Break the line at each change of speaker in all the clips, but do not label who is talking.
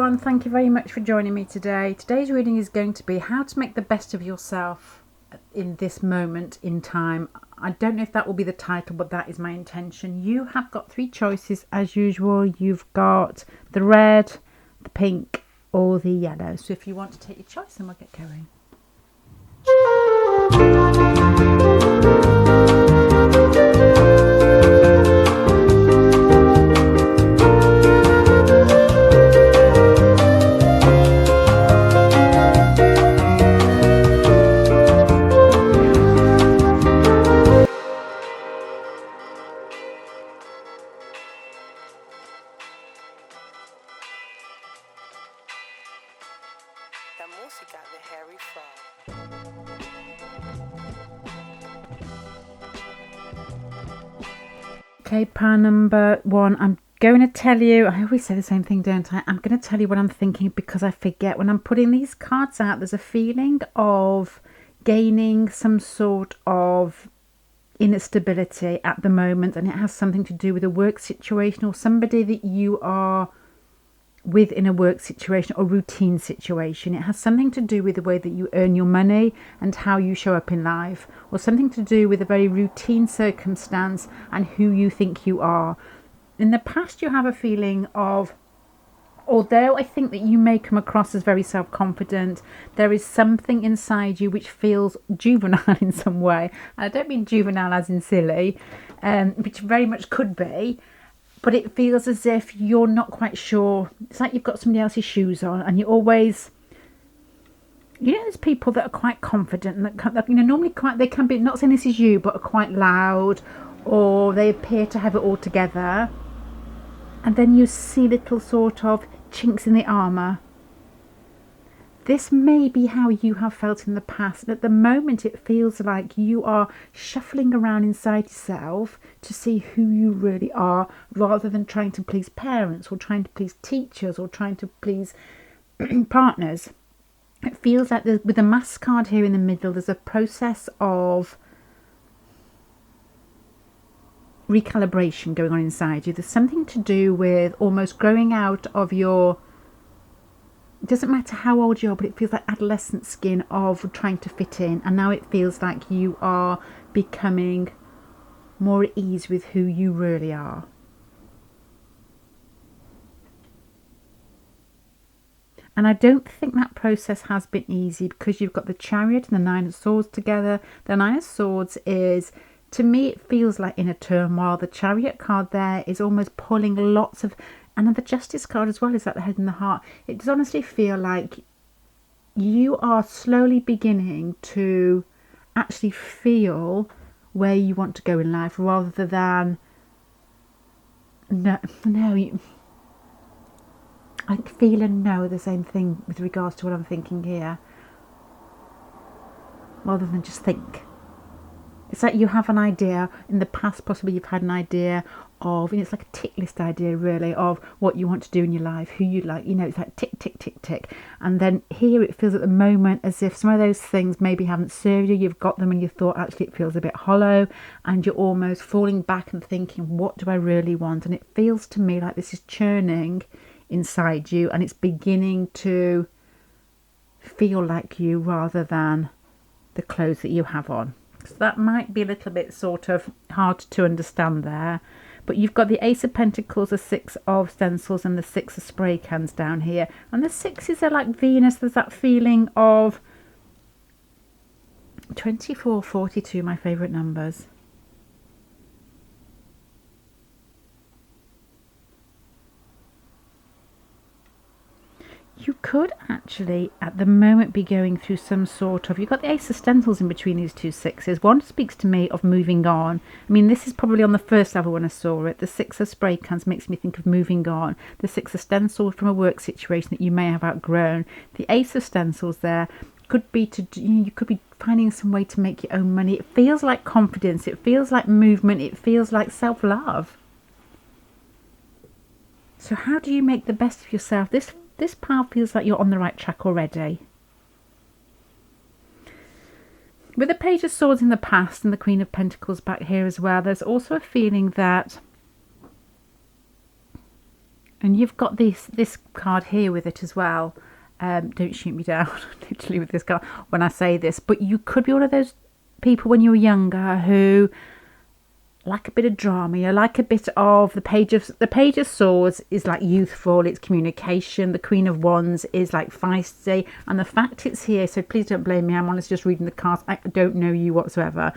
everyone, thank you very much for joining me today. Today's reading is going to be how to make the best of yourself in this moment in time. I don't know if that will be the title, but that is my intention. You have got three choices as usual. You've got the red, the pink or the yellow. So if you want to take your choice, then we'll get going. Okay, pile number one. I'm going to tell you, I always say the same thing, don't I? I'm going to tell you what I'm thinking because I forget. When I'm putting these cards out, there's a feeling of gaining some sort of inner stability at the moment, and it has something to do with a work situation or somebody that you are with in a work situation or routine situation. It has something to do with the way that you earn your money and how you show up in life, or something to do with a very routine circumstance and who you think you are. In the past, you have a feeling of, although I think that you may come across as very self-confident, there is something inside you which feels juvenile in some way. I don't mean juvenile as in silly, which very much could be, but it feels as if you're not quite sure. It's like you've got somebody else's shoes on, and you always, there's people that are quite confident and that normally quite, they can be, not saying this is you, but are quite loud, or they appear to have it all together. And then you see little sort of chinks in the armour. This may be how you have felt in the past. And at the moment, it feels like you are shuffling around inside yourself to see who you really are, rather than trying to please parents or trying to please teachers or trying to please partners. It feels like with the Mask card here in the middle, there's a process of recalibration going on inside you. There's something to do with almost growing out of your, it doesn't matter how old you are, but it feels like adolescent skin of trying to fit in, and now it feels like you are becoming more at ease with who you really are. And I don't think that process has been easy, because you've got the Chariot and the Nine of Swords together. The Nine of Swords is, to me, it feels like inner turmoil. The Chariot card there is almost pulling lots of, and the Justice card as well is at the head and the heart. It does honestly feel like you are slowly beginning to actually feel where you want to go in life, rather than I feel and know the same thing with regards to what I'm thinking here, rather than just think. It's like you have an idea. In the past, possibly you've had an idea of, it's like a tick list idea really, of what you want to do in your life, who you like, it's like tick, tick, tick, tick. And then here it feels at the moment as if some of those things maybe haven't served you. You've got them and you thought actually it feels a bit hollow, and you're almost falling back and thinking, what do I really want? And it feels to me like this is churning inside you, and it's beginning to feel like you rather than the clothes that you have on. So that might be a little bit sort of hard to understand there. But you've got the Ace of Pentacles, the Six of Stencils and the Six of Spray Cans down here. And the sixes are like Venus. There's that feeling of 24, 42, my favourite numbers. You could actually, at the moment, be going through some sort of... You've got the Ace of Stencils in between these two sixes. One speaks to me of moving on. I mean, this is probably on the first level when I saw it. The Six of Spray Cans makes me think of moving on. The Six of Stencils from a work situation that you may have outgrown. The Ace of Stencils there could be you could be finding some way to make your own money. It feels like confidence. It feels like movement. It feels like self-love. So how do you make the best of yourself? This pile feels like you're on the right track already. With the Page of Swords in the past and the Queen of Pentacles back here as well, there's also a feeling that And you've got this card here with it as well. Don't shoot me down, literally, with this card when I say this. But you could be one of those people when you were younger who like a bit of drama. You like a bit of the Page of Swords is like youthful, it's communication. The Queen of Wands is like feisty, and the fact it's here, so please don't blame me, I'm honestly just reading the cards. I don't know you whatsoever.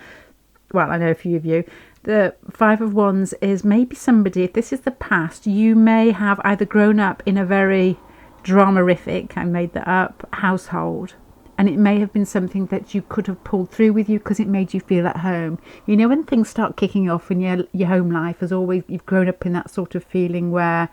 Well, I know a few of you. The Five of Wands is maybe somebody, if this is the past, you may have either grown up in a very dramarific, I made that up, household, and it may have been something that you could have pulled through with you because it made you feel at home. You know, when things start kicking off in your home life, as always, you've grown up in that sort of feeling where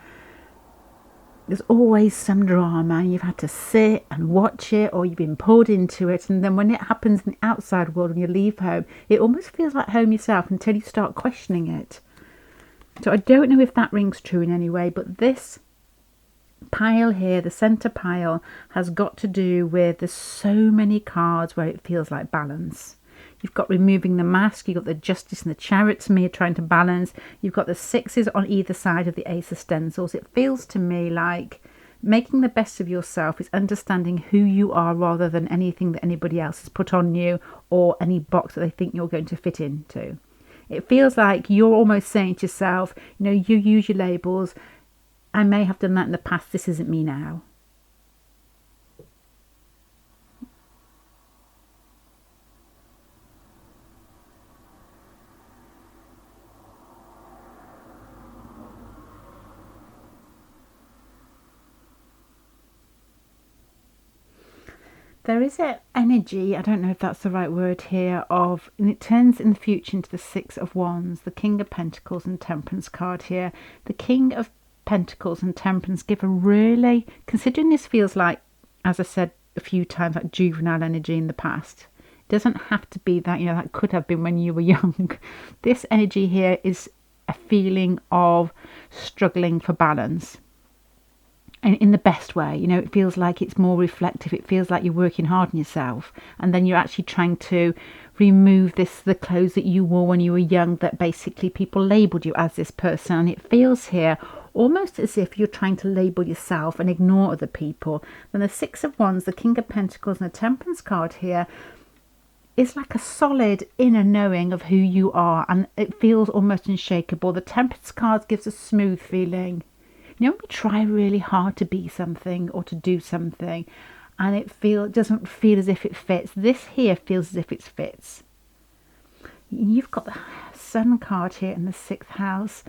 there's always some drama and you've had to sit and watch it, or you've been pulled into it, and then when it happens in the outside world and you leave home, it almost feels like home yourself until you start questioning it. So I don't know if that rings true in any way, but this pile here, the centre pile, has got to do with there's so many cards where it feels like balance. You've got removing the mask, you've got the Justice and the Chariot to me trying to balance. You've got the sixes on either side of the Ace of Stencils. It feels to me like making the best of yourself is understanding who you are rather than anything that anybody else has put on you or any box that they think you're going to fit into. It feels like you're almost saying to yourself, you know, you use your labels. I may have done that in the past. This isn't me now. There is an energy, I don't know if that's the right word here, of, and it turns in the future into the Six of Wands, the King of Pentacles and Temperance card here. The King of Pentacles and Temperance give a really, considering this feels like, as I said a few times, like juvenile energy in the past. It doesn't have to be that, you know, that could have been when you were young. This energy here is a feeling of struggling for balance. And in the best way, you know, it feels like it's more reflective. It feels like you're working hard on yourself, and then you're actually trying to remove the clothes that you wore when you were young, that basically people labelled you as this person. And it feels here almost as if you're trying to label yourself and ignore other people. Then the Six of Wands, the King of Pentacles and the Temperance card here is like a solid inner knowing of who you are, and it feels almost unshakable. The Temperance card gives a smooth feeling. You know, when we try really hard to be something or to do something and it doesn't feel as if it fits. This here feels as if it fits. You've got the Sun card here in the 6th house.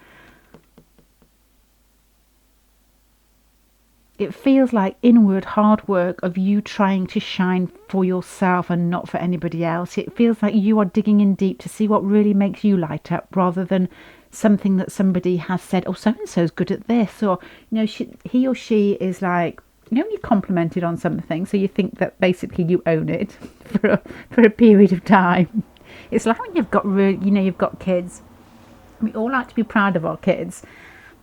It feels like inward hard work of you trying to shine for yourself and not for anybody else. It feels like you are digging in deep to see what really makes you light up, rather than something that somebody has said, oh, so-and-so's good at this, or, you know, he or she is like, you know, you complimented on something, so you think that basically you own it for a period of time. It's like when you've got you've got kids. We all like to be proud of our kids,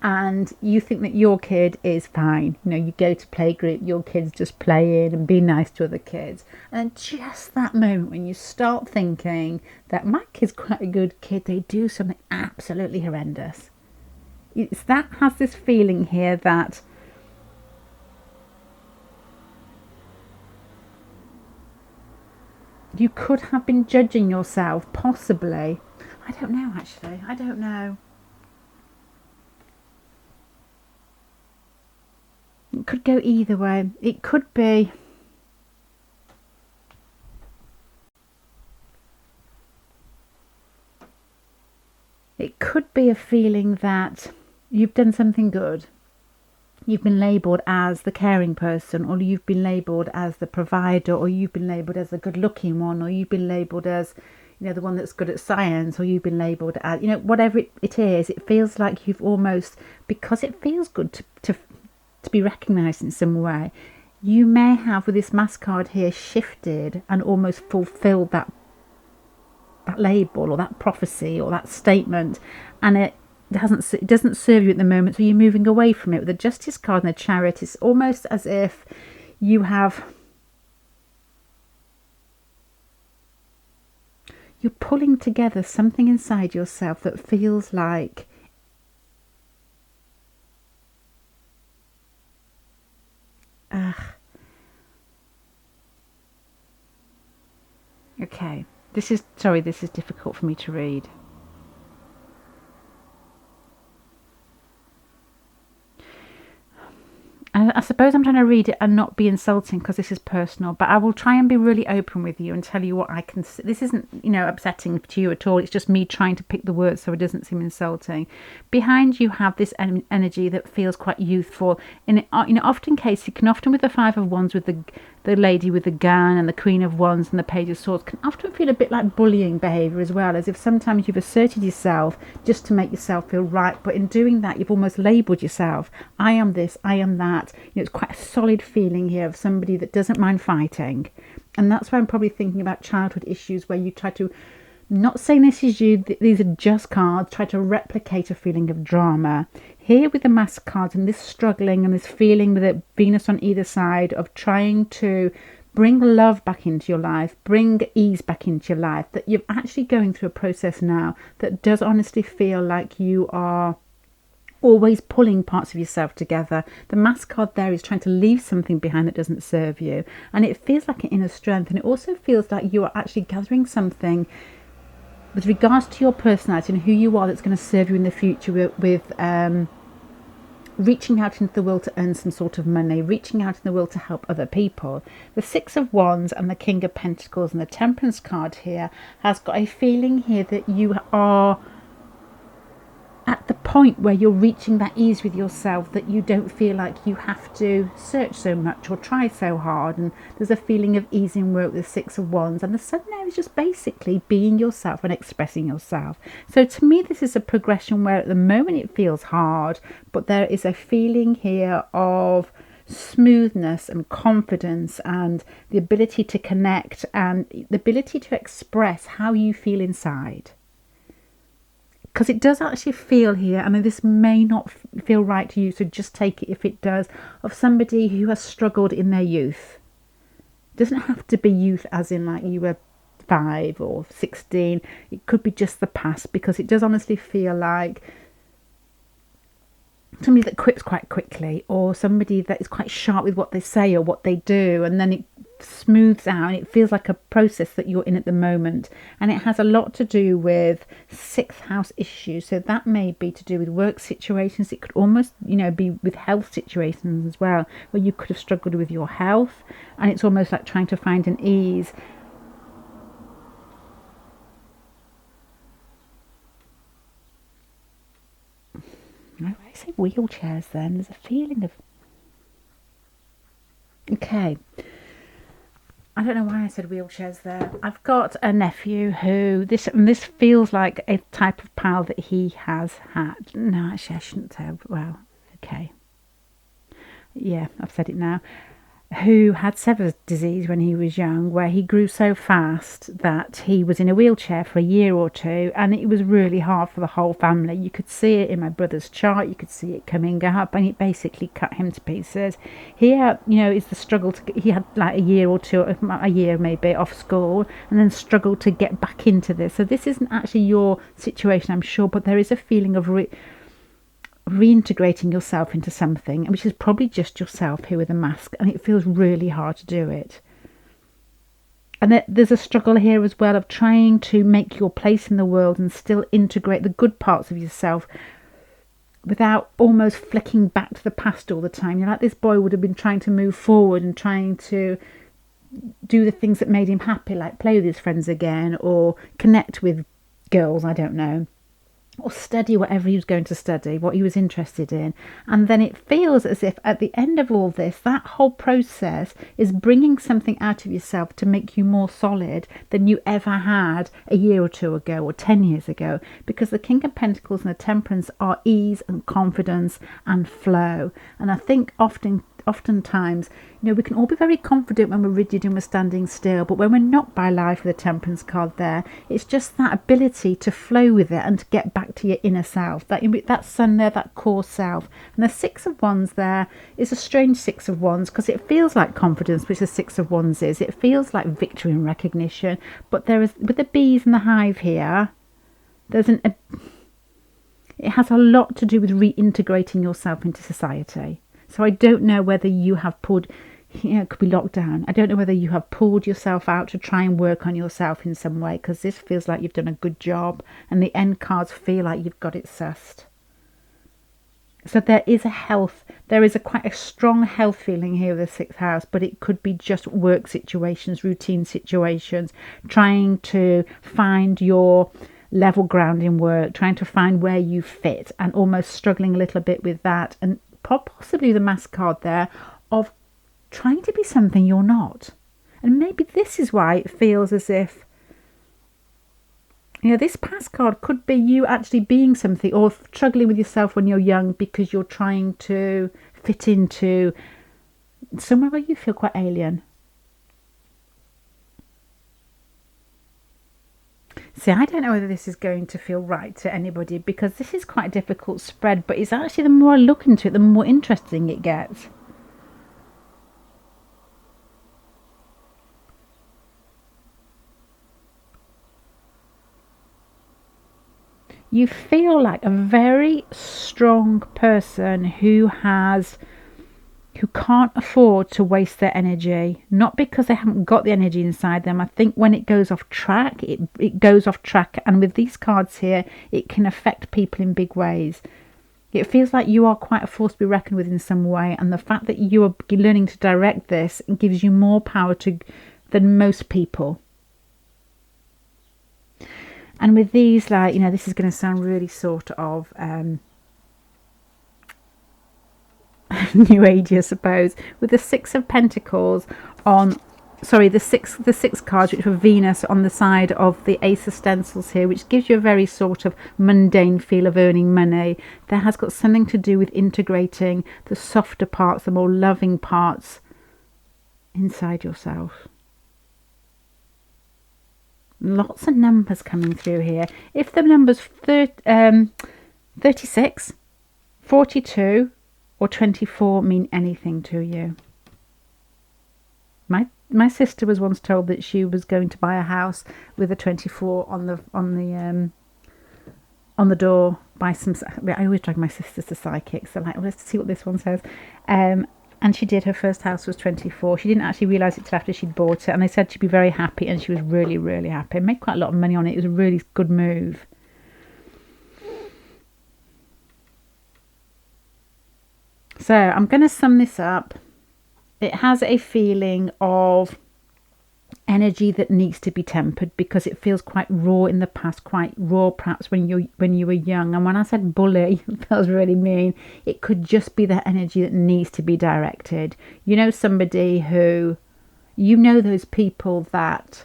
and you think that your kid is fine. You know, you go to playgroup, your kid's just playing and being nice to other kids. And just that moment when you start thinking that my kid's quite a good kid, they do something absolutely horrendous. That has this feeling here that you could have been judging yourself, possibly. I don't know, actually. I don't know. It could go either way. It could be a feeling that you've done something good. You've been labelled as the caring person, or you've been labelled as the provider, or you've been labelled as the good looking one, or you've been labelled as, you know, the one that's good at science, or you've been labelled as, you know, whatever it is. It feels like you've almost, because it feels good to be recognised in some way, you may have, with this Mask card here, shifted and almost fulfilled that label or that prophecy or that statement, and it doesn't serve you at the moment, so you're moving away from it. With the Justice card and the Chariot, it's almost as if you're pulling together something inside yourself that feels like Okay. This is difficult for me to read. I suppose I'm trying to read it and not be insulting because this is personal, but I will try and be really open with you and tell you what I can see. This isn't, upsetting to you at all. It's just me trying to pick the words so it doesn't seem insulting. Behind you have this energy that feels quite youthful. Often case, you can often with the Five of Wands with the lady with the gun and the Queen of Wands and the Page of Swords can often feel a bit like bullying behaviour as well, as if sometimes you've asserted yourself just to make yourself feel right, but in doing that you've almost labelled yourself. I am this, I am that. It's quite a solid feeling here of somebody that doesn't mind fighting. And that's why I'm probably thinking about childhood issues where you try to, not saying this is you, these are just cards, try to replicate a feeling of drama. Here with the Mask cards and this struggling and this feeling with it, Venus on either side of trying to bring love back into your life, bring ease back into your life, that you're actually going through a process now that does honestly feel like you are always pulling parts of yourself together. The Mask card there is trying to leave something behind that doesn't serve you. And it feels like an inner strength. And it also feels like you are actually gathering something with regards to your personality and who you are that's going to serve you in the future with reaching out into the world to earn some sort of money, reaching out in the world to help other people. The Six of Wands and the King of Pentacles and the Temperance card here has got a feeling here that you are at the point where you're reaching that ease with yourself, that you don't feel like you have to search so much or try so hard, and there's a feeling of ease in work with the Six of Wands, and the Sun there is just basically being yourself and expressing yourself. So to me this is a progression where at the moment it feels hard, but there is a feeling here of smoothness and confidence and the ability to connect and the ability to express how you feel inside. Because it does actually feel here, I mean, this may not feel right to you, so just take it if it does, of somebody who has struggled in their youth. It doesn't have to be youth as in like you were 5 or 16. It could be just the past, because it does honestly feel like somebody that quits quite quickly, or somebody that is quite sharp with what they say or what they do, and then it smooths out and it feels like a process that you're in at the moment. And it has a lot to do with 6th house issues, so that may be to do with work situations. It could almost be with health situations as well, where you could have struggled with your health, and it's almost like trying to find an ease. I say wheelchairs then, there's a feeling of, okay, I don't know why I said wheelchairs there. I've got a nephew who, this feels like a type of pal that he has had. No, actually I shouldn't say, well, okay. Yeah, I've said it now. Who had Sever's disease when he was young, where he grew so fast that he was in a wheelchair for a year or two, and it was really hard for the whole family. You could see it in my brother's chart, you could see it coming up, and it basically cut him to pieces. Here, is the struggle he had like a year or two, a year maybe, off school, and then struggled to get back into this. So this isn't actually your situation, I'm sure, but there is a feeling of reintegrating yourself into something, which is probably just yourself here with a mask, and it feels really hard to do it. And there's a struggle here as well of trying to make your place in the world and still integrate the good parts of yourself without almost flicking back to the past all the time. Like this boy would have been trying to move forward and trying to do the things that made him happy, like play with his friends again or connect with girls, I don't know, or study whatever he was going to study, what he was interested in. And then it feels as if at the end of all this, that whole process is bringing something out of yourself to make you more solid than you ever had a year or two ago or 10 years ago, because the King of Pentacles and the Temperance are ease and confidence and flow. And I think oftentimes, we can all be very confident when we're rigid and we're standing still, but when we're knocked by life with the Temperance card there, it's just that ability to flow with it and to get back to your inner self, that sun there, that core self. And the Six of Wands there is a strange Six of Wands, because it feels like confidence, which the Six of Wands is. It feels like victory and recognition, but there is, with the bees and the hive here, it has a lot to do with reintegrating yourself into society. So I don't know whether you have pulled, it could be lockdown. I don't know whether you have pulled yourself out to try and work on yourself in some way, because this feels like you've done a good job and the end cards feel like you've got it sussed. So there is quite a strong health feeling here with the 6th house, but it could be just work situations, routine situations, trying to find your level ground in work, trying to find where you fit, and almost struggling a little bit with that. And possibly the Mask card there of trying to be something you're not. And maybe this is why it feels as if, this past card could be you actually being something, or struggling with yourself when you're young because you're trying to fit into somewhere where you feel quite alien. See, I don't know whether this is going to feel right to anybody, because this is quite a difficult spread, but it's actually, the more I look into it, the more interesting it gets. You feel like a very strong person who can't afford to waste their energy, not because they haven't got the energy inside them. I think when it goes off track, it goes off track, and with these cards here, it can affect people in big ways. It feels like you are quite a force to be reckoned with in some way, and the fact that you are learning to direct this gives you more power than most people. And with these, this is going to sound really sort of New Agey, I suppose. With the 6 of Pentacles the six cards, which were Venus on the side of the Ace of Stencils here, which gives you a very sort of mundane feel of earning money. That has got something to do with integrating the softer parts, the more loving parts inside yourself. Lots of numbers coming through here. If the numbers 36, 42 or 24 mean anything to you. My sister was once told that she was going to buy a house with a 24 on the door by some. I always drag my sisters to psychics. So let's see what this one says. And she did. Her first house was 24. She didn't actually realise it till after she'd bought it. And they said she'd be very happy. And she was really, really happy. Made quite a lot of money on it. It was a really good move. So I'm going to sum this up. It has a feeling of energy that needs to be tempered, because it feels quite raw in the past, quite raw perhaps when you were young. And when I said bully, it feels really mean. It could just be that energy that needs to be directed. Somebody who, those people that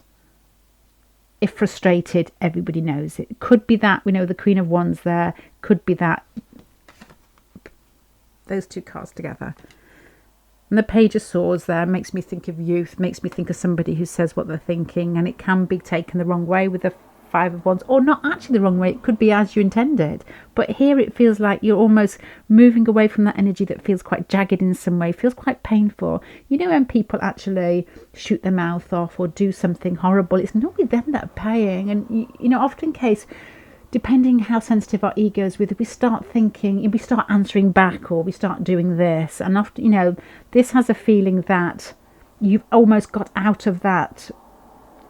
if frustrated, everybody knows it. Could be that, the Queen of Wands there, could be that, those two cards together. And the Page of Swords there makes me think of youth, makes me think of somebody who says what they're thinking, and it can be taken the wrong way with the 5 of Wands, or not actually the wrong way. It could be as you intended. But here it feels like you're almost moving away from that energy that feels quite jagged in some way, feels quite painful. When people actually shoot their mouth off or do something horrible, it's normally them that are paying. And, often in case, depending how sensitive our ego is with it, we start thinking, we start answering back, or we start doing this. And often, this has a feeling that you've almost got out of that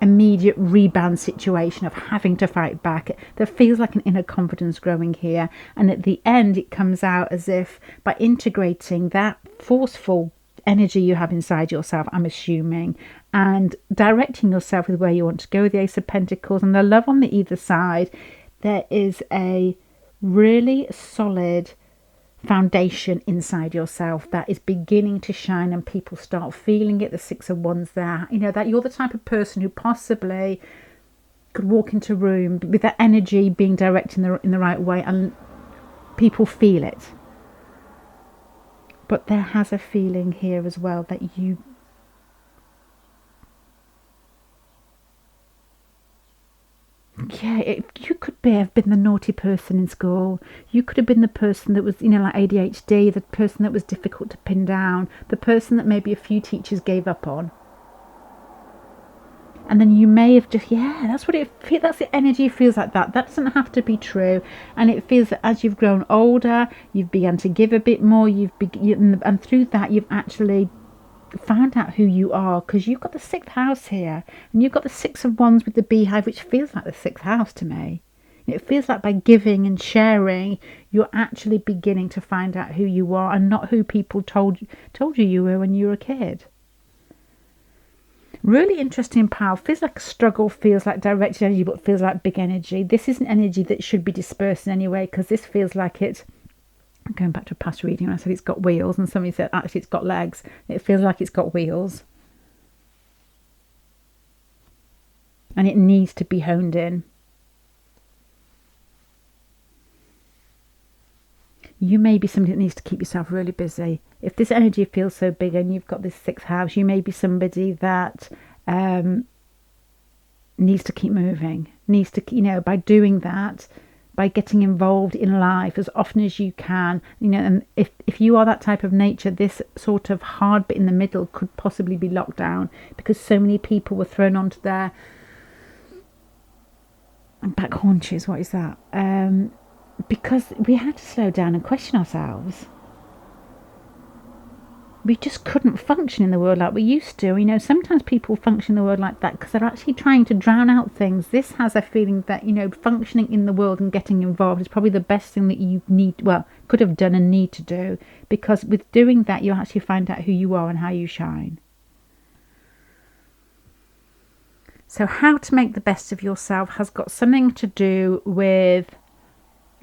immediate rebound situation of having to fight back. There feels like an inner confidence growing here. And at the end, it comes out as if by integrating that forceful energy you have inside yourself, I'm assuming, and directing yourself with where you want to go with the Ace of Pentacles and the love on the either side, there is a really solid foundation inside yourself that is beginning to shine, and people start feeling it. The 6 of Wands there, that you're the type of person who possibly could walk into a room with that energy being directed in the right way, and people feel it. But there has a feeling here as well that you you could have been the naughty person in school. You could have been the person that was, like ADHD, the person that was difficult to pin down, the person that maybe a few teachers gave up on. And then you may have just, that's what that's the energy. It feels like that doesn't have to be true. And it feels that as you've grown older, you've begun to give a bit more, and through that you've actually found out who you are, because you've got the 6th house here, and you've got the 6 of Wands with the beehive, which feels like the 6th house to me. It feels like by giving and sharing, you're actually beginning to find out who you are, and not who people told you were when you were a kid. Really interesting power. Feels like a struggle, feels like directed energy, but feels like big energy. This is an energy that should be dispersed in any way, because this feels like it's going back to a past reading when I said it's got wheels, and somebody said actually it's got legs. It feels like it's got wheels, and it needs to be honed in. You may be somebody that needs to keep yourself really busy. If this energy feels so big and you've got this 6th house, you may be somebody that needs to keep moving, needs to, by doing that, by getting involved in life as often as you can, and if you are that type of nature, this sort of hard bit in the middle could possibly be locked down, because so many people were thrown onto their back haunches. What is that? Because we had to slow down and question ourselves. We just couldn't function in the world like we used to. Sometimes people function in the world like that because they're actually trying to drown out things. This has a feeling that, functioning in the world and getting involved is probably the best thing that you could have done and need to do. Because with doing that, you actually find out who you are and how you shine. So how to make the best of yourself has got something to do with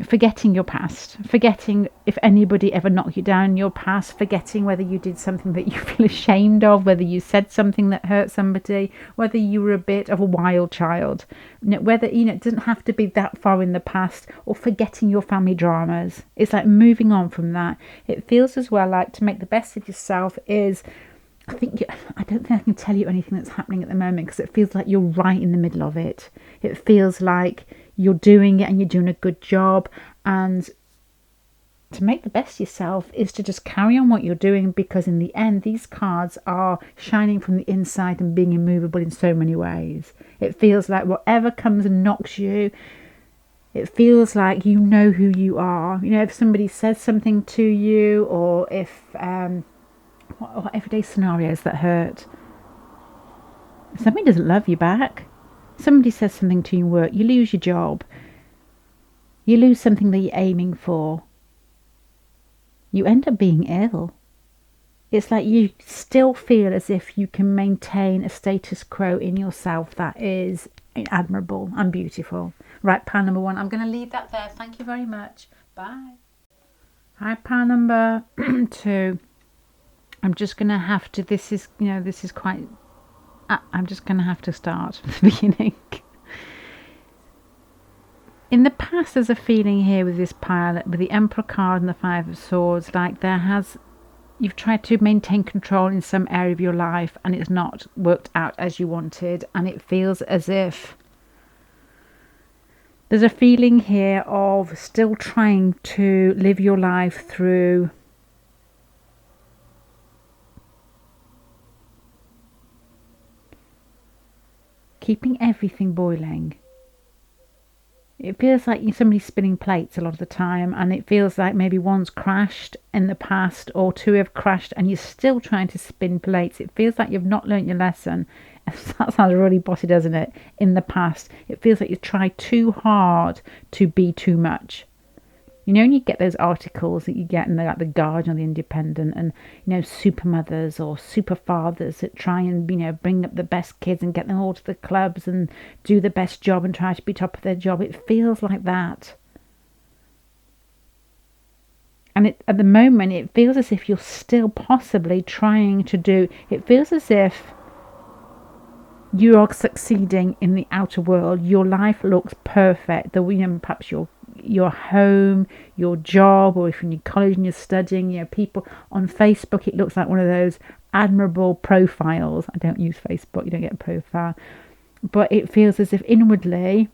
forgetting your past, forgetting if anybody ever knocked you down in your past, forgetting whether you did something that you feel ashamed of, whether you said something that hurt somebody, whether you were a bit of a wild child, whether it doesn't have to be that far in the past, or forgetting your family dramas. It's like moving on from that. It feels as well like to make the best of yourself is, I don't think I can tell you anything that's happening at the moment, because it feels like you're right in the middle of it. It feels like you're doing it and you're doing a good job, and to make the best of yourself is to just carry on what you're doing, because in the end these cards are shining from the inside and being immovable in so many ways. It feels like whatever comes and knocks you, it feels like you know who you are. If somebody says something to you, or if what everyday scenarios that hurt, somebody doesn't love you back. Somebody says something to you in work, you lose your job, you lose something that you're aiming for, you end up being ill. It's like you still feel as if you can maintain a status quo in yourself that is admirable and beautiful. Right, pile number 1, I'm going to leave that there. Thank you very much. Bye. Hi, pile number 2. I'm just going to have to, this is quite, I'm just going to have to start from the beginning. In the past, there's a feeling here with this pile, with the Emperor card and the 5 of Swords, like you've tried to maintain control in some area of your life and it's not worked out as you wanted, and it feels as if there's a feeling here of still trying to live your life through keeping everything boiling. It feels like somebody's spinning plates a lot of the time, and it feels like maybe one's crashed in the past or 2 have crashed and you're still trying to spin plates. It feels like you've not learnt your lesson. That sounds really bossy, doesn't it? In the past, it feels like you've tried too hard to be too much. When you get those articles that you get in the Guardian or the Independent, and super mothers or super fathers that try and bring up the best kids and get them all to the clubs and do the best job and try to be top of their job. It feels like that. And at the moment, it feels as if you're still possibly trying to do. It feels as if you are succeeding in the outer world. Your life looks perfect. Perhaps your home, your job, or if you're in college and you're studying, people on Facebook, it looks like one of those admirable profiles. I don't use Facebook, you don't get a profile, but it feels as if inwardly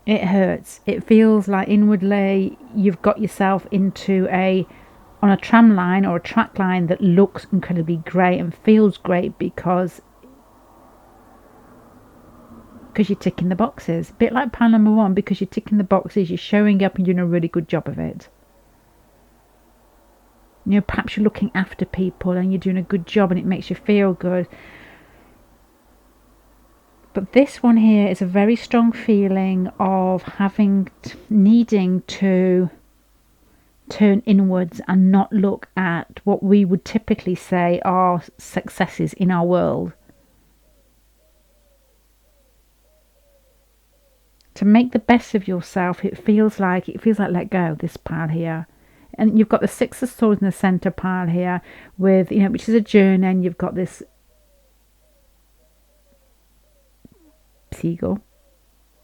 it hurts. It feels like inwardly you've got yourself into a on a tram line or a track line that looks incredibly great and feels great because you're ticking the boxes. A bit like pile number 1, because you're ticking the boxes, you're showing up and doing a really good job of it. You know, perhaps you're looking after people and you're doing a good job and it makes you feel good. But this one here is a very strong feeling of needing to turn inwards and not look at what we would typically say are successes in our world. To make the best of yourself, it feels like let go, this pile here. And you've got the 6 of Swords in the centre pile here with, you know, which is a journey, and you've got this seagull.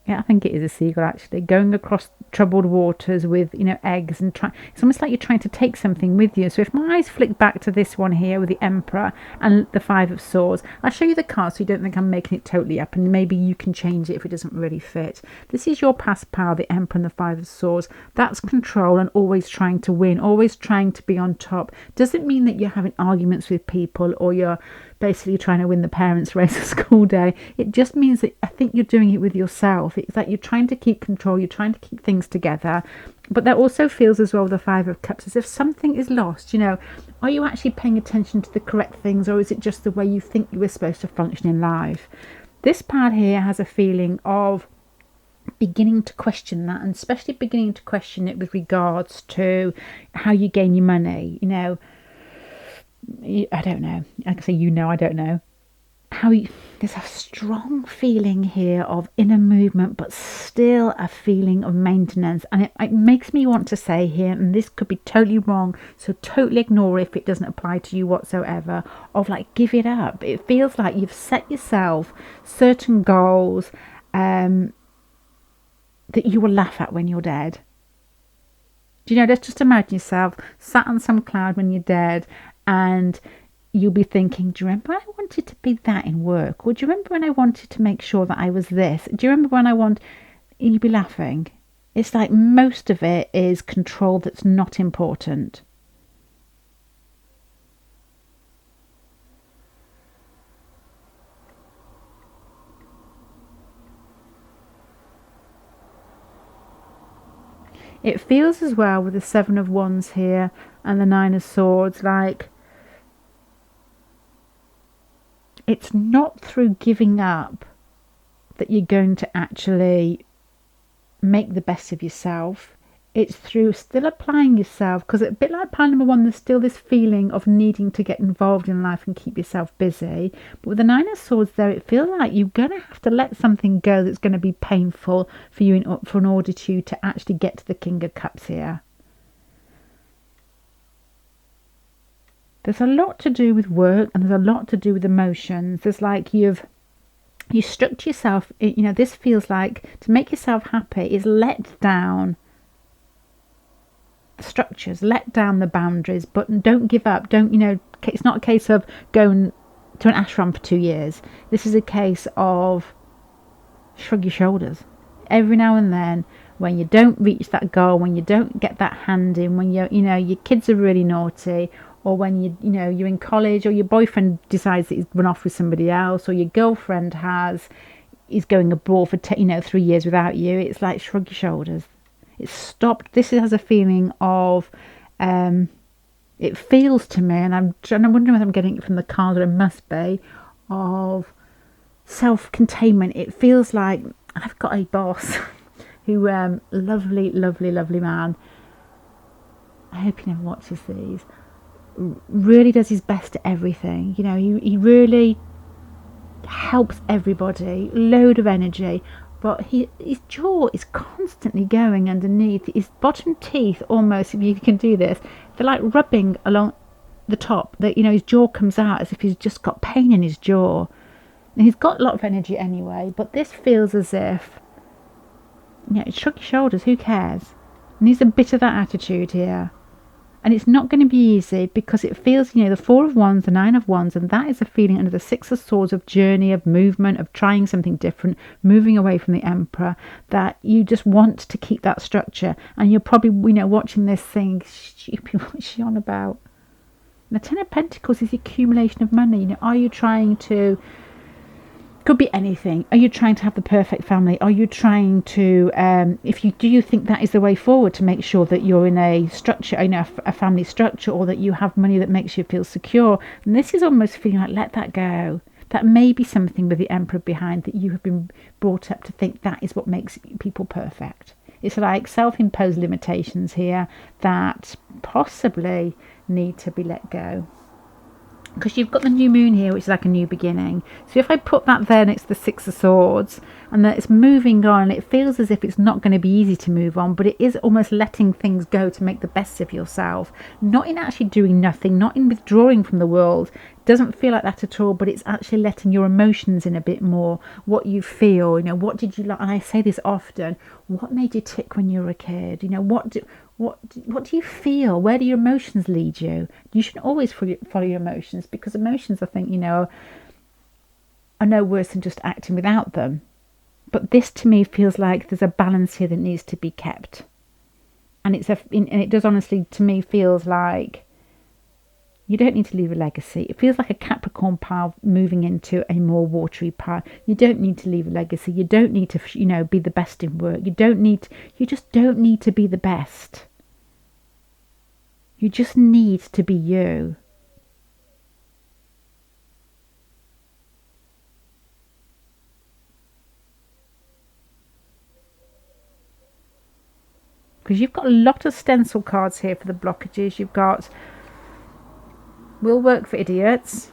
Yeah, I think it is a seagull actually, going across troubled waters with, you know, eggs and it's almost like you're trying to take something with you. So if my eyes flick back to this one here with the Emperor and the 5 of Swords, I'll show you the card so you don't think I'm making it totally up, and maybe you can change it if it doesn't really fit. This is your past power, the Emperor and the 5 of Swords. That's control and always trying to win, always trying to be on top. Doesn't mean that you're having arguments with people or you're basically trying to win the parents' race at school day. It just means that I think you're doing it with yourself. It's like you're trying to keep control, you're trying to keep things together. But that also feels as well, the 5 of Cups, as if something is lost. You know, are you actually paying attention to the correct things, or is it just the way you think you were supposed to function in life? This part here has a feeling of beginning to question that, and especially beginning to question it with regards to how you gain your money. You know, I don't know. I can say, you know, I don't know. There's a strong feeling here of inner movement, but still a feeling of maintenance. And it makes me want to say here, and this could be totally wrong, so totally ignore it if it doesn't apply to you whatsoever, of like, give it up. It feels like you've set yourself certain goals that you will laugh at when you're dead. Do you know, let's just imagine yourself sat on some cloud when you're dead, and you'll be thinking, do you remember when I wanted to be that in work? Or do you remember when I wanted to make sure that I was this? Do you remember when you'll be laughing. It's like most of it is control that's not important. It feels as well with the 7 of Wands here and the 9 of Swords, like it's not through giving up that you're going to actually make the best of yourself. It's through still applying yourself, because a bit like pile number 1, there's still this feeling of needing to get involved in life and keep yourself busy. But with the 9 of Swords there, it feels like you're going to have to let something go that's going to be painful for you in order to actually get to the King of Cups here. There's a lot to do with work, and there's a lot to do with emotions. There's like you structure yourself, you know, this feels like to make yourself happy is let down the structures, let down the boundaries, but don't give up. Don't, you know, it's not a case of going to an ashram for 2 years. This is a case of shrug your shoulders. Every now and then, when you don't reach that goal, when you don't get that hand in, when your kids are really naughty, or when you're in college, or your boyfriend decides that he's run off with somebody else, or your girlfriend is going abroad for 3 years without you, it's like shrug your shoulders. It's stopped. This has a feeling of, it feels to me, and I'm wondering whether I'm getting it from the card, or it must be, of self-containment. It feels like I've got a boss who, lovely, lovely, lovely man. I hope he never watches these. Really does his best at everything. You know, he really helps everybody. Load of energy. But his jaw is constantly going underneath. His bottom teeth, almost, if you can do this, they're like rubbing along the top. That, you know, his jaw comes out as if he's just got pain in his jaw. And he's got a lot of energy anyway. But this feels as if, you know, shrug your shoulders. Who cares? And he's a bit of that attitude here. And it's not going to be easy because it feels, the Four of Wands, the Nine of Wands, and that is a feeling under the Six of Swords of journey, of movement, of trying something different, moving away from the Emperor, that you just want to keep that structure. And you're probably, watching this thing, stupid, what's she on about? The Ten of Pentacles is the accumulation of money. Are you trying to... Could be anything. Are you trying to have the perfect family? Are you trying to, do you think that is the way forward to make sure that you're in a structure, a family structure, or that you have money that makes you feel secure? And this is almost feeling like, let that go. That may be something with the Emperor behind, that you have been brought up to think that is what makes people perfect. It's like self-imposed limitations here that possibly need to be let go. Because you've got the new moon here, which is like a new beginning. So if I put that there next to the Six of Swords, and that it's moving on, it feels as if it's not going to be easy to move on, but it is almost letting things go to make the best of yourself. Not in actually doing nothing, not in withdrawing from the world. It doesn't feel like that at all, but it's actually letting your emotions in a bit more. What you feel, what did you like? And I say this often, what made you tick when you were a kid? What do you feel? Where do your emotions lead you? You shouldn't always follow your emotions, because emotions, I think, are no worse than just acting without them. But this to me feels like there's a balance here that needs to be kept. And it does honestly, to me, feels like you don't need to leave a legacy. It feels like a Capricorn pile moving into a more watery pile. You don't need to leave a legacy. You don't need to, be the best in work. You just don't need to be the best. You just need to be you. Because you've got a lot of stencil cards here for the blockages. You've got Will Work for Idiots,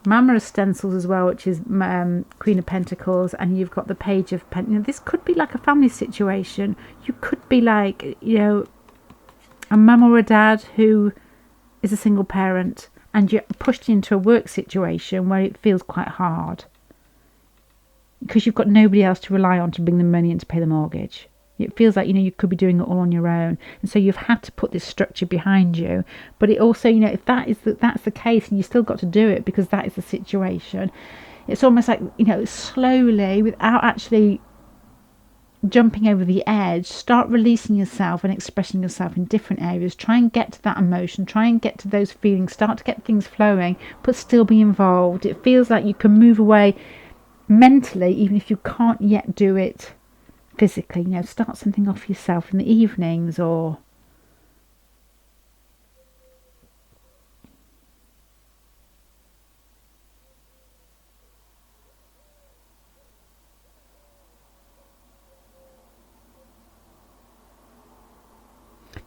Mama stencils as well, which is Queen of Pentacles, and you've got the Page of Pentacles. This could be like a family situation. You could be like, a mum or a dad who is a single parent, and you're pushed into a work situation where it feels quite hard because you've got nobody else to rely on to bring the money in to pay the mortgage. It feels like, you could be doing it all on your own. And so you've had to put this structure behind you. But it also, if that's the case, and you still got to do it because that is the situation, it's almost like, slowly, without actually jumping over the edge, start releasing yourself and expressing yourself in different areas. Try and get to that emotion, try and get to those feelings, start to get things flowing, but still be involved. It feels like you can move away mentally, even if you can't yet do it physically. Start something off yourself in the evenings, or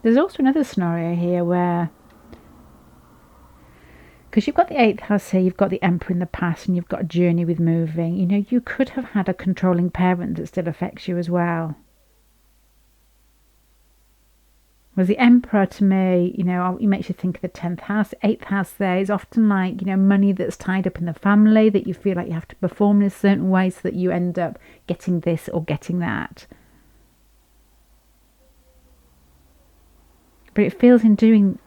there's also another scenario here where, because you've got the 8th house here, you've got the Emperor in the past, and you've got a journey with moving. You could have had a controlling parent that still affects you as well. Whereas the Emperor, to me, it makes you think of the 10th house. 8th house there is often like, money that's tied up in the family, that you feel like you have to perform in a certain way so that you end up getting this or getting that. But it feels in doing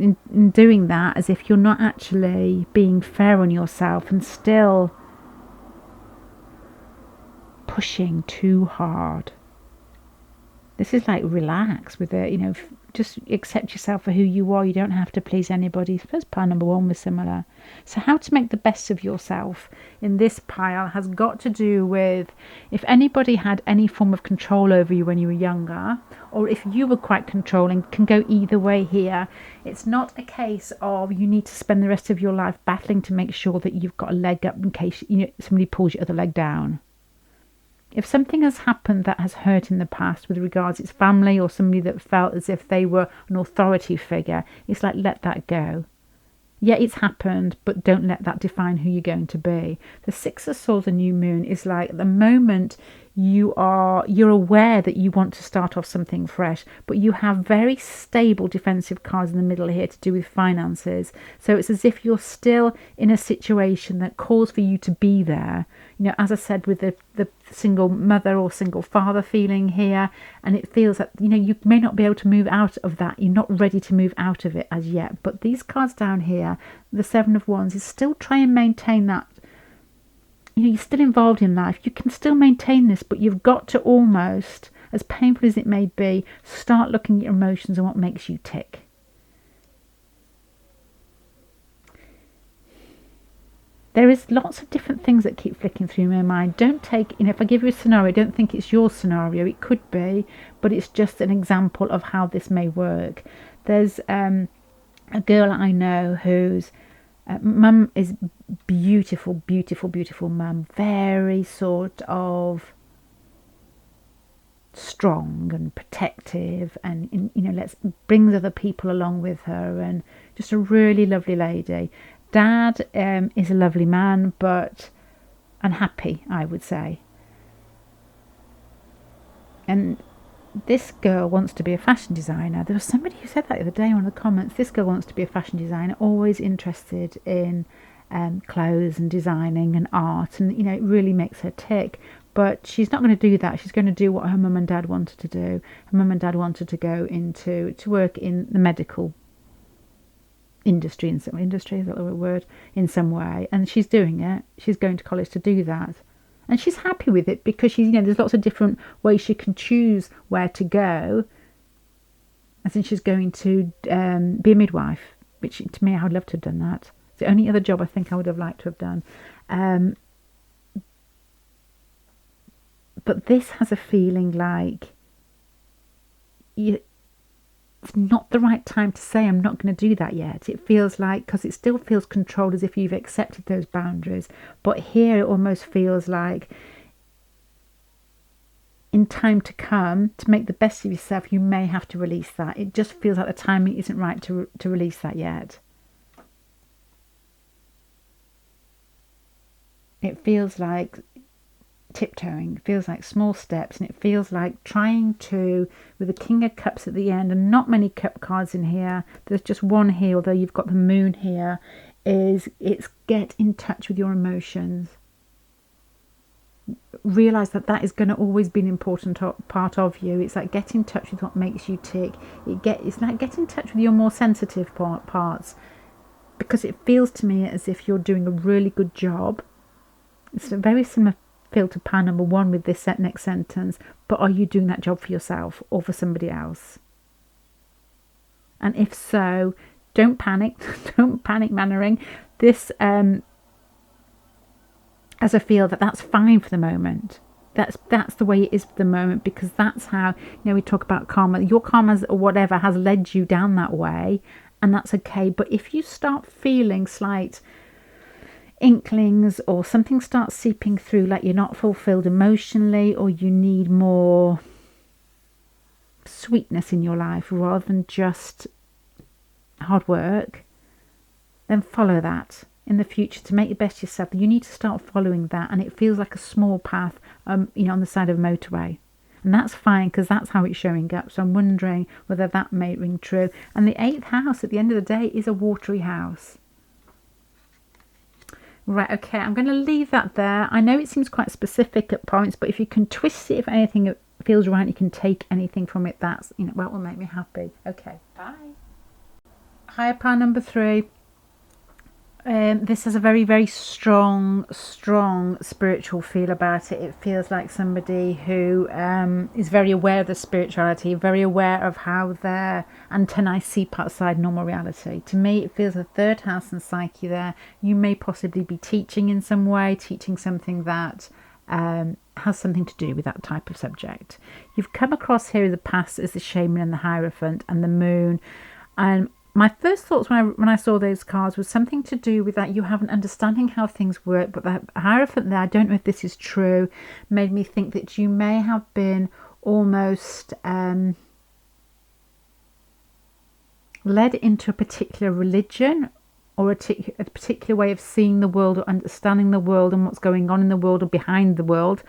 that as if you're not actually being fair on yourself and still pushing too hard. This is like, relax with it, just accept yourself for who you are. You don't have to please anybody. First pile number 1 was similar. So how to make the best of yourself in this pile has got to do with if anybody had any form of control over you when you were younger, or if you were quite controlling. Can go either way here. It's not a case of you need to spend the rest of your life battling to make sure that you've got a leg up in case somebody pulls your other leg down. If something has happened that has hurt in the past with regards its family, or somebody that felt as if they were an authority figure, it's like, let that go. Yeah, it's happened, but don't let that define who you're going to be. The 6 of Swords and new moon is like, at the moment, you're aware that you want to start off something fresh, but you have very stable defensive cards in the middle here to do with finances. So it's as if you're still in a situation that calls for you to be there. You know, as I said, with the single mother or single father feeling here, and it feels that, you know, you may not be able to move out of that. You're not ready to move out of it as yet. But these cards down here, the Seven of Wands, is still try and maintain that. You know, you're still involved in life. You can still maintain this, but you've got to almost, as painful as it may be, start looking at your emotions and what makes you tick. There is lots of different things that keep flicking through my mind. Don't take, you know, if I give you a scenario, don't think it's your scenario. It could be, but it's just an example of how this may work. There's a girl I know whose mum is beautiful, beautiful, beautiful mum. Very sort of strong and protective, and you know, brings other people along with her, and just a really lovely lady. Dad is a lovely man, but unhappy, I would say. And this girl wants to be a fashion designer. There was somebody who said that the other day in one of the comments. This girl wants to be a fashion designer, always interested in clothes and designing and art, and you know, it really makes her tick. But she's not going to do that. She's going to do what her mum and dad wanted to do. Her mum and dad wanted to go to work in the medical industry, is that the word, in some way, and she's doing it. She's going to college to do that, and she's happy with it because she's, you know, there's lots of different ways she can choose where to go. I think she's going to be a midwife, which to me, I would love to have done that. It's the only other job I think I would have liked to have done. But this has a feeling like it's not the right time to say I'm not going to do that yet. It feels like, because it still feels controlled, as if you've accepted those boundaries. But here it almost feels like in time to come, to make the best of yourself, you may have to release that. It just feels like the timing isn't right to release that yet. It feels like tiptoeing, it feels like small steps, and it feels like trying to, with the King of Cups at the end, and not many cup cards in here, there's just one here, although you've got the moon here, it's get in touch with your emotions. Realise that is going to always be an important part of you. It's like get in touch with what makes you tick. It's like get in touch with your more sensitive parts, because it feels to me as if you're doing a really good job. It's a very similar feel to pan number one with this next sentence, but are you doing that job for yourself or for somebody else? And if so, don't panic. Don't panic, Mannering. This as I feel that's fine for the moment. That's the way it is for the moment, because that's how, you know, we talk about karma. Your karma or whatever has led you down that way, and that's okay. But if you start feeling slight inklings, or something starts seeping through, like you're not fulfilled emotionally, or you need more sweetness in your life rather than just hard work, then follow that in the future to make the best of yourself. You need to start following that, and it feels like a small path, you know, on the side of a motorway, and that's fine because that's how it's showing up. So I'm wondering whether that may ring true. And the 8th house at the end of the day is a watery house. Right, okay, I'm going to leave that there. I know it seems quite specific at points, but if you can twist it, if anything feels right, you can take anything from it, that's, you know, that will make me happy. Okay, bye. Higher power number 3. This has a very, very strong spiritual feel about it. It feels like somebody who is very aware of the spirituality, very aware of how their antennae seep outside normal reality. To me, it feels a 3rd house and psyche there. You may possibly be teaching in some way, teaching something that has something to do with that type of subject. You've come across here in the past as the Shaman and the Hierophant and the Moon, and my first thoughts when I saw those cards was something to do with that you have an understanding how things work, but the Hierophant there, I don't know if this is true, made me think that you may have been almost led into a particular religion, or a particular way of seeing the world or understanding the world and what's going on in the world or behind the world.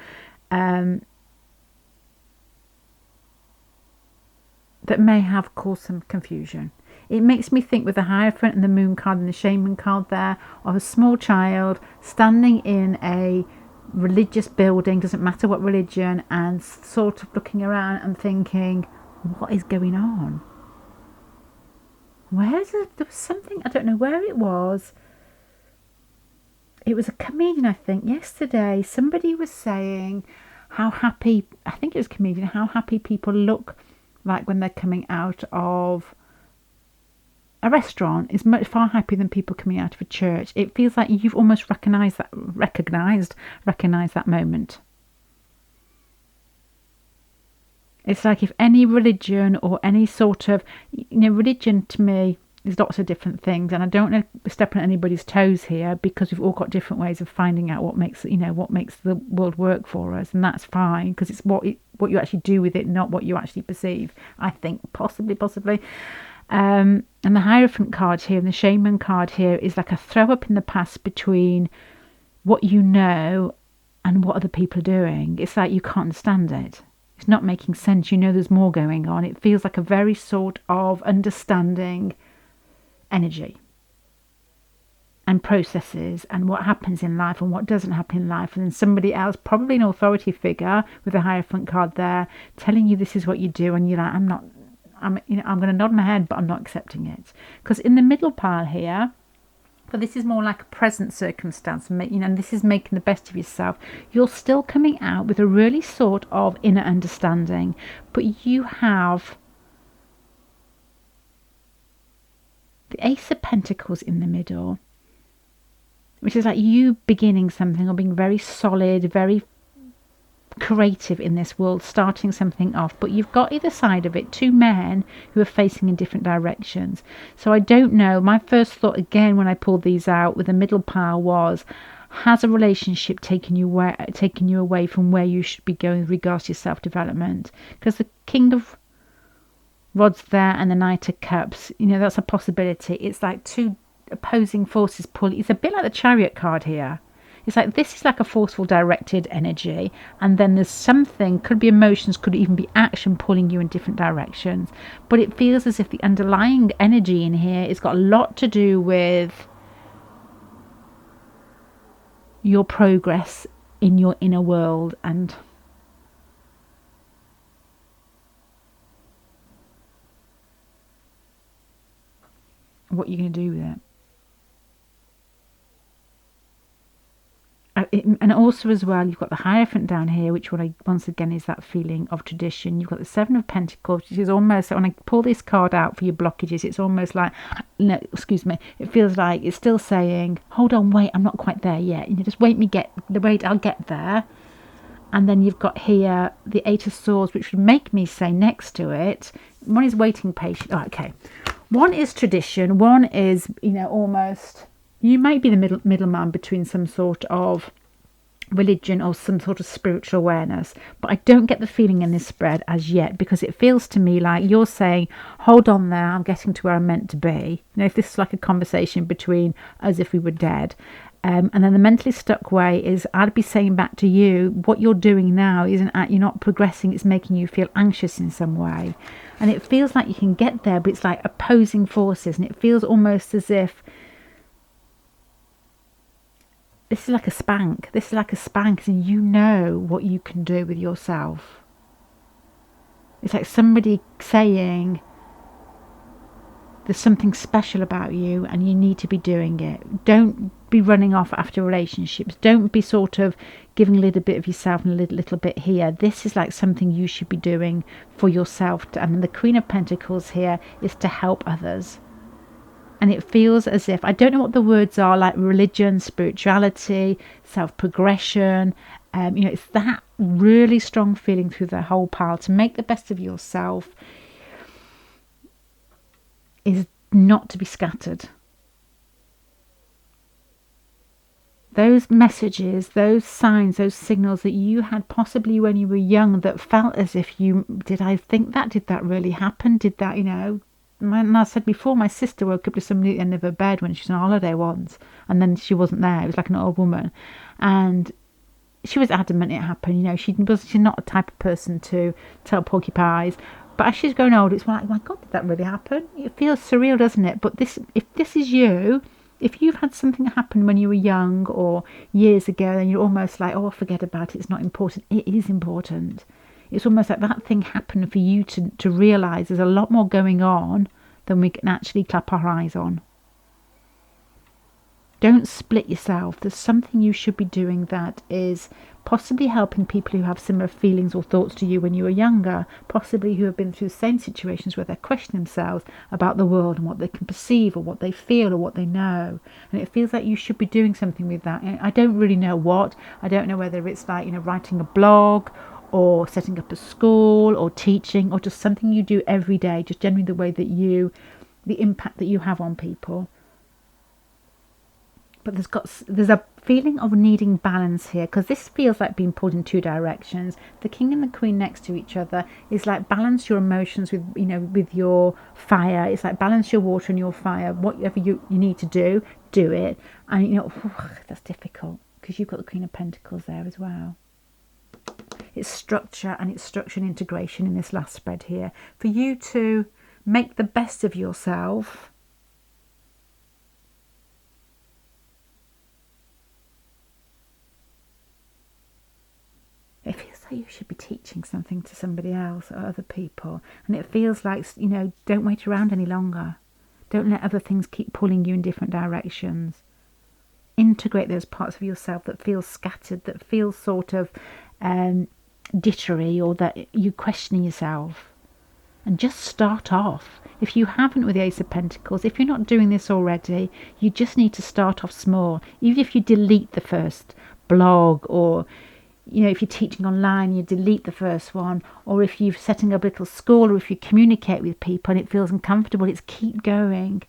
that may have caused some confusion. It makes me think with the Hierophant and the Moon card and the Shaman card there of a small child standing in a religious building, doesn't matter what religion, and sort of looking around and thinking, what is going on? There was something, I don't know where it was. It was a comedian, I think, yesterday. Somebody was saying how happy, I think it was a comedian, how happy people look like when they're coming out of a restaurant is much far happier than people coming out of a church. It feels like you've almost recognized that moment. It's like if any religion or any sort of, religion to me is lots of different things, and I don't want to step on anybody's toes here because we've all got different ways of finding out what makes the world work for us, and that's fine because it's what you actually do with it, not what you actually perceive. I think possibly. And the Hierophant card here and the Shaman card here is like a throw up in the past between what you know and what other people are doing. It's like you can't understand it. It's not making sense. There's more going on. It feels like a very sort of understanding energy and processes and what happens in life and what doesn't happen in life. And then somebody else, probably an authority figure with the Hierophant card there, telling you this is what you do, and you're like, I'm going to nod my head, but I'm not accepting it. Because in the middle pile here, but this is more like a present circumstance, and this is making the best of yourself. You're still coming out with a really sort of inner understanding, but you have the Ace of Pentacles in the middle, which is like you beginning something or being very solid, very creative in this world, starting something off. But you've got either side of it two men who are facing in different directions. So I don't know, my first thought again when I pulled these out with the middle pile was, has a relationship taken you away from where you should be going with regards to your self-development? Because the King of Rods there and the Knight of Cups, that's a possibility. It's like two opposing forces pulling. It's a bit like the Chariot card here. It's like this is like a forceful directed energy, and then there's something, could be emotions, could even be action pulling you in different directions. But it feels as if the underlying energy in here has got a lot to do with your progress in your inner world and what you're going to do with it. And also as well, you've got the Hierophant down here, which once again is that feeling of tradition. You've got the Seven of Pentacles, which is almost, when I pull this card out for your blockages, it's almost like, no, excuse me, it feels like it's still saying, hold on, wait, I'm not quite there yet. Just wait, I'll get there. And then you've got here the Eight of Swords, which would make me say next to it, one is waiting patient. Oh, okay. One is tradition. One is, almost... You might be the middleman between some sort of religion or some sort of spiritual awareness, but I don't get the feeling in this spread as yet, because it feels to me like you're saying, hold on there, I'm getting to where I'm meant to be. If this is like a conversation between us if we were dead. And then the mentally stuck way is, I'd be saying back to you, what you're doing now you're not progressing, it's making you feel anxious in some way. And it feels like you can get there, but it's like opposing forces, and it feels almost as if this is like a spank. This is like a spank, and you know what you can do with yourself. It's like somebody saying there's something special about you and you need to be doing it. Don't be running off after relationships. Don't be sort of giving a little bit of yourself and a little bit here. This is like something you should be doing for yourself. And the Queen of Pentacles here is to help others. And it feels as if, I don't know what the words are, like religion, spirituality, self-progression. It's that really strong feeling through the whole pile. To make the best of yourself is not to be scattered. Those messages, those signs, those signals that you had possibly when you were young that felt as if did I think that? Did that really happen? Did that, and I said before, my sister woke up to somebody at the end of her bed when she was on holiday once, and then she wasn't there. It was like an old woman, and she was adamant it happened. She's not the type of person to tell porcupines, But as she's grown older, it's like, oh my God, did that really happen? It feels surreal, doesn't it? But if this is you, if you've had something happen when you were young or years ago, and you're almost like, oh, forget about it, it's not important. It is important. It's almost like that thing happened for you to realise there's a lot more going on than we can actually clap our eyes on. Don't split yourself. There's something you should be doing that is possibly helping people who have similar feelings or thoughts to you when you were younger, possibly who have been through the same situations where they question themselves about the world and what they can perceive or what they feel or what they know. And it feels like you should be doing something with that. I don't really know what. I don't know whether it's like, writing a blog or setting up a school or teaching or just something you do every day, just generally the way that the impact that you have on people. But there's a feeling of needing balance here, because this feels like being pulled in two directions. The king and the queen next to each other is like balance your emotions with with your fire. It's like balance your water and your fire. Whatever you need to do it. And that's difficult because you've got the Queen of Pentacles there as well. It's structure and integration in this last spread here. For you to make the best of yourself. It feels like you should be teaching something to somebody else or other people. And it feels like, don't wait around any longer. Don't let other things keep pulling you in different directions. Integrate those parts of yourself that feel scattered, that feel sort of dittery, or that you're questioning yourself. And just start off. If you haven't with the Ace of Pentacles, if you're not doing this already, you just need to start off small. Even if you delete the first blog, or if you're teaching online, you delete the first one, or if you're setting up a little school, or if you communicate with people and it feels uncomfortable, it's keep going.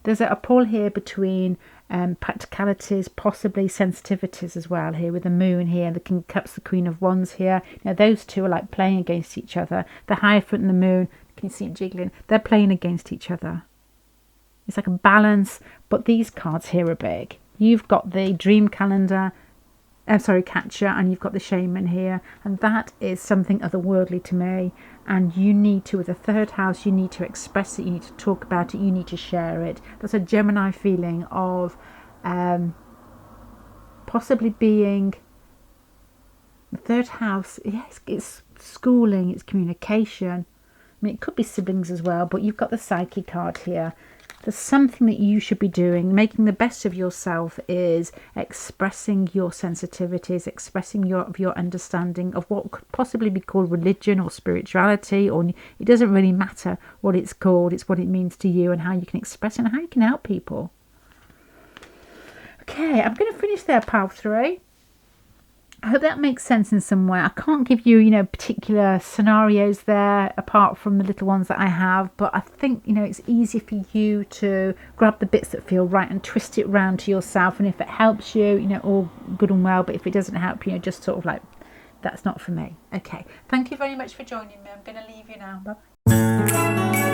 There's a pull here between practicalities, possibly sensitivities as well here with the moon here, the King of Cups, the Queen of Wands here. Those two are like playing against each other. The Hierophant and the moon, can you see it jiggling? They're playing against each other. It's like a balance, but these cards here are big. You've got the Dream Calendar, Catcher, and you've got the Shaman here, and that is something otherworldly to me. And you need to, with the third house, you need to express it, you need to talk about it, you need to share it. That's a Gemini feeling of possibly being the third house. Yes, it's schooling, it's communication. It could be siblings as well, but you've got the Psyche card here. There's something that you should be doing. Making the best of yourself is expressing your sensitivities, expressing your understanding of what could possibly be called religion or spirituality, or it doesn't really matter what it's called. It's what it means to you and how you can express it and how you can help people. Okay, I'm going to finish there, pile 3. I hope that makes sense in some way. I can't give you, particular scenarios there apart from the little ones that I have, but I think, it's easy for you to grab the bits that feel right and twist it round to yourself. And if it helps you, all good and well. But if it doesn't help you, just sort of like, that's not for me. Okay. Thank you very much for joining me. I'm going to leave you now. Bye.